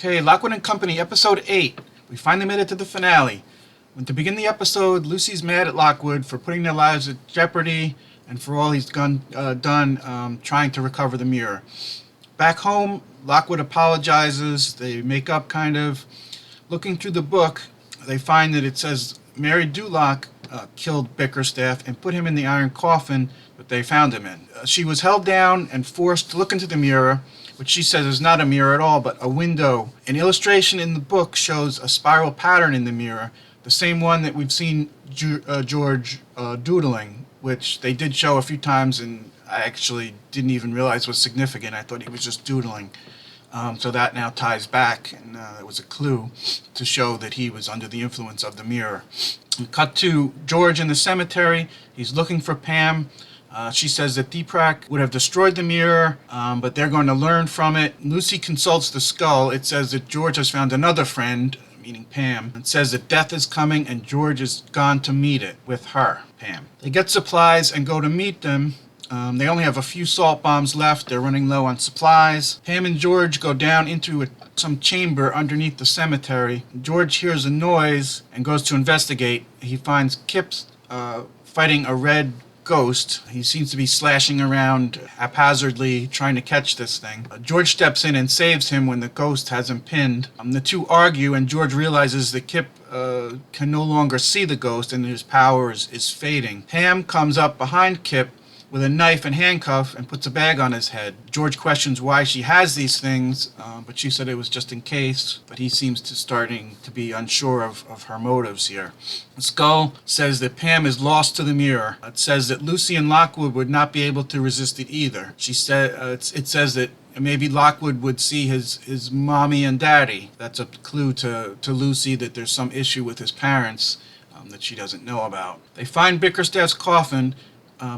Okay, Lockwood and Company, Episode 8. We finally made it to the finale. When to begin the episode, Lucy's mad at Lockwood for putting their lives at jeopardy and for all he's done trying to recover the mirror. Back home, Lockwood apologizes. They make up kind of. Looking through the book, they find that it says Mary Duloc killed Bickerstaff and put him in the iron coffin that they found him in. She was held down and forced to look into the mirror, which she says is not a mirror at all, but a window. An illustration in the book shows a spiral pattern in the mirror, the same one that we've seen George doodling, which they did show a few times, and I actually didn't even realize was significant. I thought he was just doodling. So that now ties back, and it was a clue to show that he was under the influence of the mirror. We cut to George in the cemetery. He's looking for Pam. She says that Deepak would have destroyed the mirror, but they're going to learn from it. Lucy consults the skull. It says that George has found another friend, meaning Pam. It says that death is coming and George is gone to meet it with her, Pam. They get supplies and go to meet them. They only have a few salt bombs left. They're running low on supplies. Pam and George go down into some chamber underneath the cemetery. George hears a noise and goes to investigate. He finds Kip fighting a red ghost. He seems to be slashing around haphazardly trying to catch this thing. George steps in and saves him when the ghost has him pinned. The two argue and George realizes that Kip can no longer see the ghost and his power is fading. Pam comes up behind Kip with a knife and handcuff and puts a bag on his head. George questions why she has these things, but she said it was just in case, but he seems to starting to be unsure of her motives here. The skull says that Pam is lost to the mirror. It says that Lucy and Lockwood would not be able to resist it either. She said it says that maybe Lockwood would see his mommy and daddy. That's a clue to Lucy that there's some issue with his parents that she doesn't know about. They find Bickerstaff's coffin,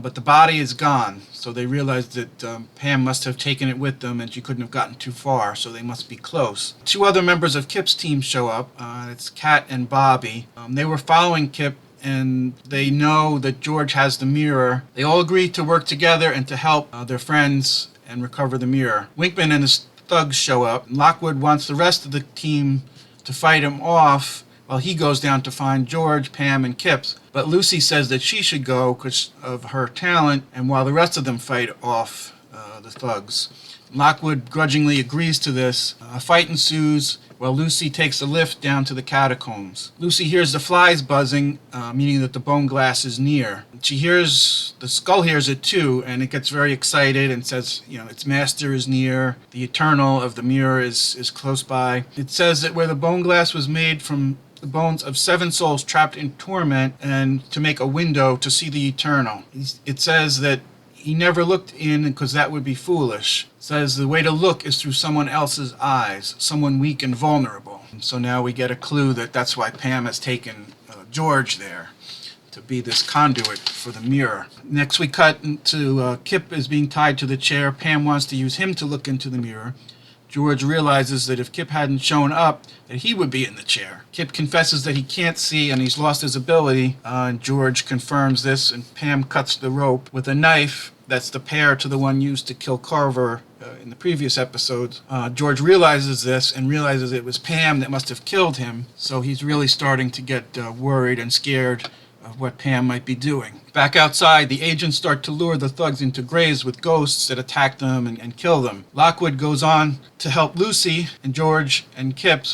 but the body is gone, so they realize that Pam must have taken it with them and she couldn't have gotten too far, so they must be close. Two other members of Kip's team show up. It's Kat and Bobby. They were following Kip and they know that George has the mirror. They all agree to work together and to help their friends and recover the mirror. Winkman and his thugs show up. Lockwood wants the rest of the team to fight him off while he goes down to find George, Pam, and Kip. But Lucy says that she should go because of her talent, and while the rest of them fight off the thugs. Lockwood grudgingly agrees to this. A fight ensues while Lucy takes a lift down to the catacombs. Lucy hears the flies buzzing, meaning that the bone glass is near. The skull hears it too, and it gets very excited and says, its master is near. The eternal of the mirror is close by. It says that where the bone glass was made from the bones of 7 souls trapped in torment, and to make a window to see the eternal. It says that he never looked in because that would be foolish. It says the way to look is through someone else's eyes, someone weak and vulnerable. And so now we get a clue that that's why Pam has taken George there, to be this conduit for the mirror. Next we cut to Kip is being tied to the chair. Pam wants to use him to look into the mirror. George realizes that if Kip hadn't shown up, that he would be in the chair. Kip confesses that he can't see and he's lost his ability. And George confirms this, and Pam cuts the rope with a knife that's the pair to the one used to kill Carver in the previous episodes. George realizes this and realizes it was Pam that must have killed him, so he's really starting to get worried and scared of what Pam might be doing. Back outside, the agents start to lure the thugs into graves with ghosts that attack them and kill them. Lockwood goes on to help Lucy and George and Kip,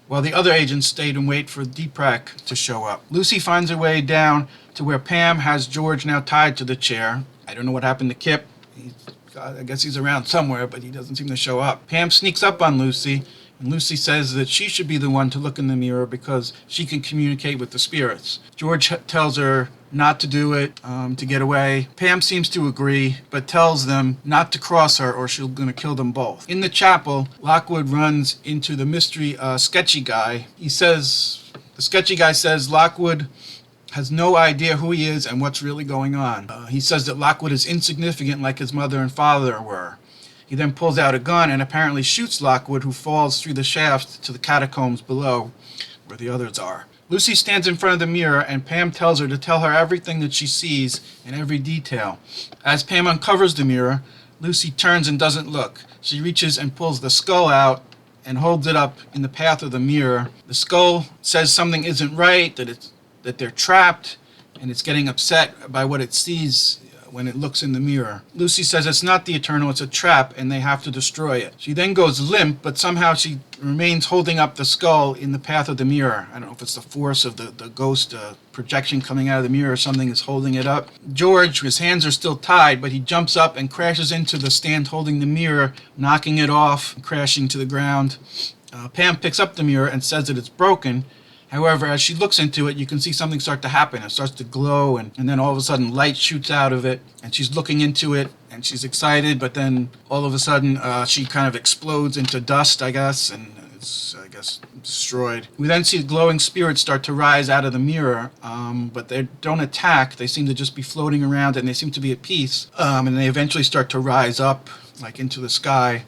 while the other agents stayed and wait for Deepak to show up. Lucy finds her way down to where Pam has George now tied to the chair. I don't know what happened to Kip. I guess he's around somewhere, but he doesn't seem to show up. Pam sneaks up on Lucy, and Lucy says that she should be the one to look in the mirror because she can communicate with the spirits. George tells her not to do it, to get away. Pam seems to agree, but tells them not to cross her or she's going to kill them both. In the chapel, Lockwood runs into the mystery sketchy guy. The sketchy guy says Lockwood has no idea who he is and what's really going on. He says that Lockwood is insignificant like his mother and father were. He then pulls out a gun and apparently shoots Lockwood, who falls through the shaft to the catacombs below where the others are. Lucy stands in front of the mirror and Pam tells her to tell her everything that she sees in every detail. As Pam uncovers the mirror, Lucy turns and doesn't look. She reaches and pulls the skull out and holds it up in the path of the mirror. The skull says something isn't right, that they're trapped, and it's getting upset by what it sees when it looks in the mirror. Lucy says it's not the Eternal, it's a trap, and they have to destroy it. She then goes limp, but somehow she remains holding up the skull in the path of the mirror. I don't know if it's the force of the ghost projection coming out of the mirror or something is holding it up. George, his hands are still tied, but he jumps up and crashes into the stand holding the mirror, knocking it off, crashing to the ground. Pam picks up the mirror and says that it's broken. However, as she looks into it, you can see something start to happen. It starts to glow, and then all of a sudden light shoots out of it, and she's looking into it, and she's excited, but then all of a sudden she kind of explodes into dust, I guess, and it's, I guess, destroyed. We then see glowing spirits start to rise out of the mirror, but they don't attack. They seem to just be floating around, and they seem to be at peace, and they eventually start to rise up, like into the sky.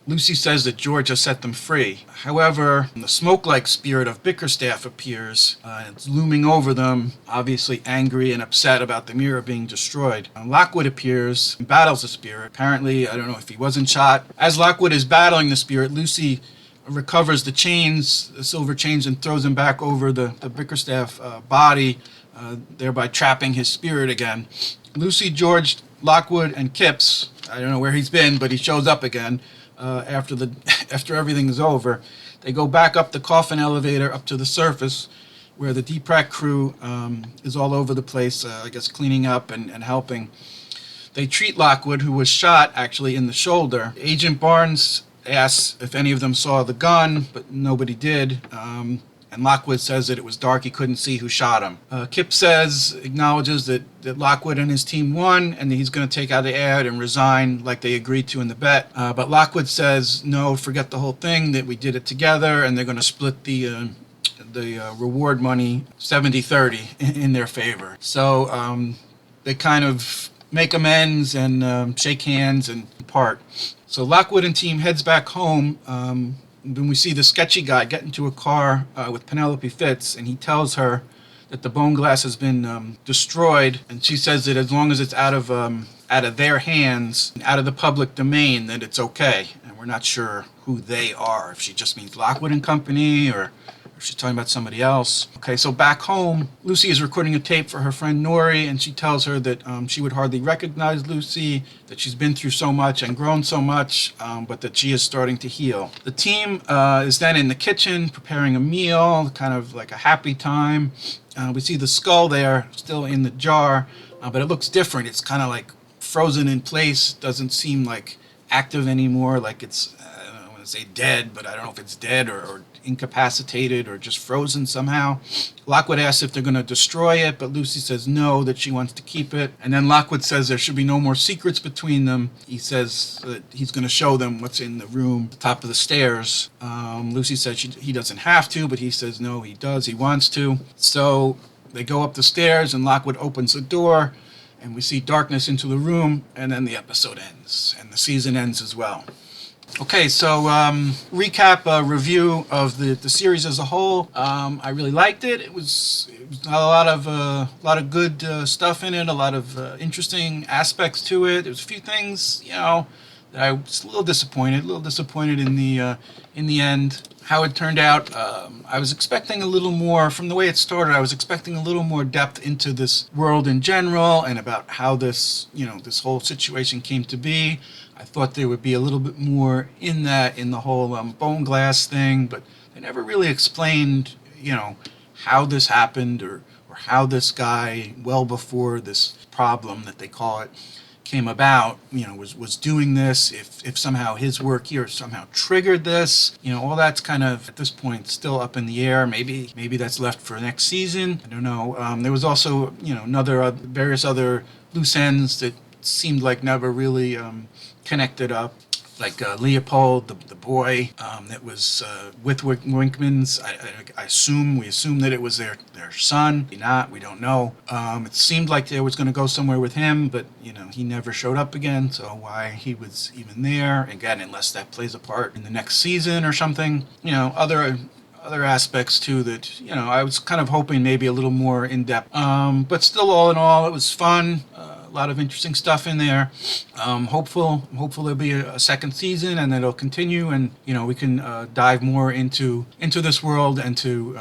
Lucy says that George has set them free. However, the smoke-like spirit of Bickerstaff appears. It's looming over them, obviously angry and upset about the mirror being destroyed. Lockwood appears and battles the spirit. Apparently, I don't know if he wasn't shot. As Lockwood is battling the spirit, Lucy recovers the chains, the silver chains, and throws them back over the Bickerstaff body, thereby trapping his spirit again. Lucy, George, Lockwood, and Kipps, I don't know where he's been, but he shows up again. After everything is over, they go back up the coffin elevator up to the surface, where the DPRAC crew is all over the place, I guess cleaning up and helping. They treat Lockwood, who was shot actually in the shoulder. Agent Barnes asks if any of them saw the gun, but nobody did. And Lockwood says that it was dark, he couldn't see who shot him. Kip acknowledges that Lockwood and his team won, and that he's going to take out the ad and resign like they agreed to in the bet. But Lockwood says, no, forget the whole thing, that we did it together, and they're going to split the reward money 70-30 in their favor. So they kind of make amends and shake hands and part. So Lockwood and team heads back home. When we see the sketchy guy get into a car with Penelope Fitz, and he tells her that the bone glass has been destroyed, and she says that as long as it's out of their hands, out of the public domain, that it's okay. And we're not sure who they are, if she just means Lockwood and Company, or if she's talking about somebody else. Okay, so back home, Lucy is recording a tape for her friend Nori, and she tells her that she would hardly recognize Lucy, that she's been through so much and grown so much, but that she is starting to heal. The team is then in the kitchen preparing a meal, kind of like a happy time. We see the skull there, still in the jar, but it looks different. It's kind of like frozen in place, doesn't seem like active anymore, like it's, I don't want to say dead, but I don't know if it's dead or incapacitated or just frozen somehow. Lockwood asks if they're going to destroy it, but Lucy says no, that she wants to keep it. And then Lockwood says there should be no more secrets between them. He says that he's going to show them what's in the room, the top of the stairs. Lucy says he doesn't have to, but he says no, he does, he wants to. So they go up the stairs, and Lockwood opens the door, and we see darkness into the room, and then the episode ends, and the season ends as well. Okay, so recap, review of the series as a whole. I really liked it. It was a lot of good stuff in it, a lot of interesting aspects to it. There was a few things, that I was a little disappointed in the end. How it turned out, I was expecting a little more, from the way it started, I was expecting a little more depth into this world in general and about how this whole situation came to be. I thought there would be a little bit more in the whole bone glass thing, but they never really explained, how this happened or how this guy, well before this problem that they call it, came about, was doing this, if somehow his work here somehow triggered this, all that's kind of, at this point, still up in the air. Maybe that's left for next season. I don't know. There was also, various other loose ends that seemed like never really connected up, like Leopold, the boy that was with Winkman's. We assume that it was their son. Maybe not, we don't know. It seemed like they was going to go somewhere with him, but he never showed up again. So why he was even there again, unless that plays a part in the next season or something. Other aspects too that I was kind of hoping maybe a little more in depth. But still, all in all, it was fun. lot of interesting stuff in there. Hopeful there'll be a second season and that it'll continue, and we can dive more into this world and to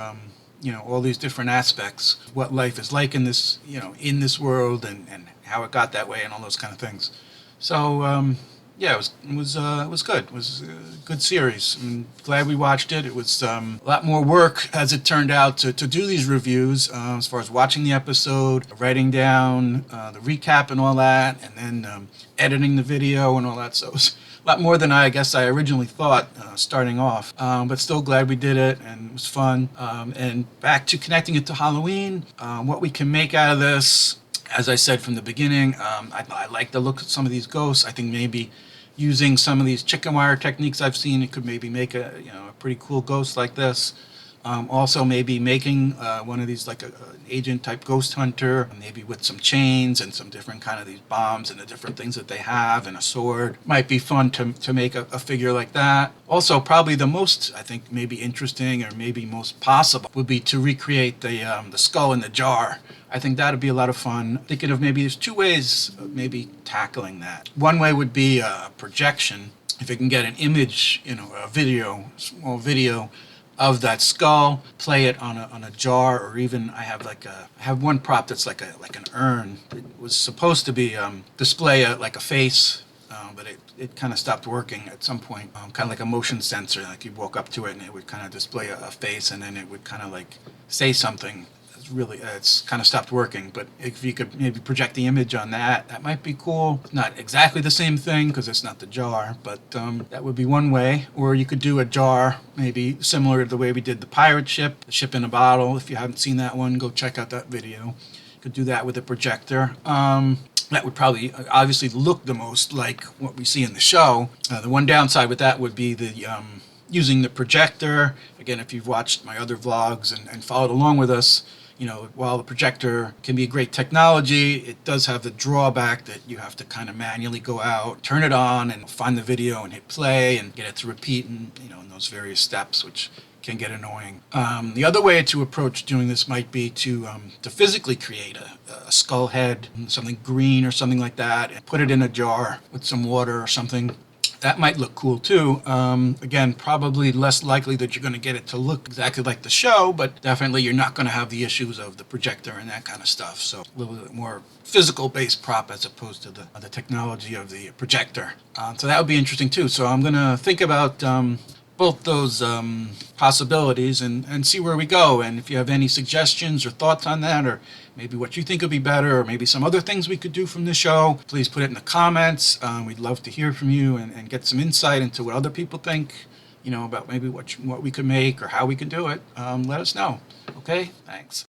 all these different aspects, what life is like in this in this world, and how it got that way, and all those kind of things. So yeah, it was good. It was a good series. I'm glad we watched it. It was a lot more work, as it turned out, to do these reviews, as far as watching the episode, writing down the recap and all that, and then editing the video and all that. So it was a lot more than I guess I originally thought starting off. But still glad we did it, and it was fun. And back to connecting it to Halloween, what we can make out of this. As I said from the beginning, I like the look of some of these ghosts. I think maybe using some of these chicken wire techniques I've seen, it could maybe make a pretty cool ghost like this. Also maybe making one of these like an agent type ghost hunter, maybe with some chains and some different kind of these bombs and the different things that they have, and a sword. Might be fun to make a figure like that. Also, probably the most, I think, maybe interesting or maybe most possible would be to recreate the skull in the jar. I think that would be a lot of fun. Thinking of maybe there's two ways of maybe tackling that. One way would be a projection. If you can get an image, a video, small video of that skull, play it on a jar, or even I have one prop that's like an urn. It was supposed to be display like a face, but it kind of stopped working at some point. Kind of like a motion sensor, like you walk up to it and it would kind of display a face, and then it would kind of like say something. It's kind of stopped working, but if you could maybe project the image on that might be cool. It's not exactly the same thing because it's not the jar, but that would be one way. Or you could do a jar maybe similar to the way we did the pirate ship, the ship in a bottle. If you haven't seen that one, go check out that video. You could do that with a projector. That would probably obviously look the most like what we see in the show. The one downside with that would be the using the projector. Again, if you've watched my other vlogs and followed along with us, while the projector can be a great technology, it does have the drawback that you have to kind of manually go out, turn it on, and find the video and hit play and get it to repeat, and in those various steps, which can get annoying. The other way to approach doing this might be to physically create a skull head, something green or something like that, and put it in a jar with some water or something. That might look cool too. Again, probably less likely that you're going to get it to look exactly like the show, but definitely you're not going to have the issues of the projector and that kind of stuff. So a little bit more physical-based prop as opposed to the technology of the projector. So that would be interesting too. So I'm going to think about both those possibilities and see where we go. And if you have any suggestions or thoughts on that, or maybe what you think would be better, or maybe some other things we could do from the show, please put it in the comments. We'd love to hear from you and get some insight into what other people think, about maybe what we could make or how we could do it. Let us know. Okay, thanks.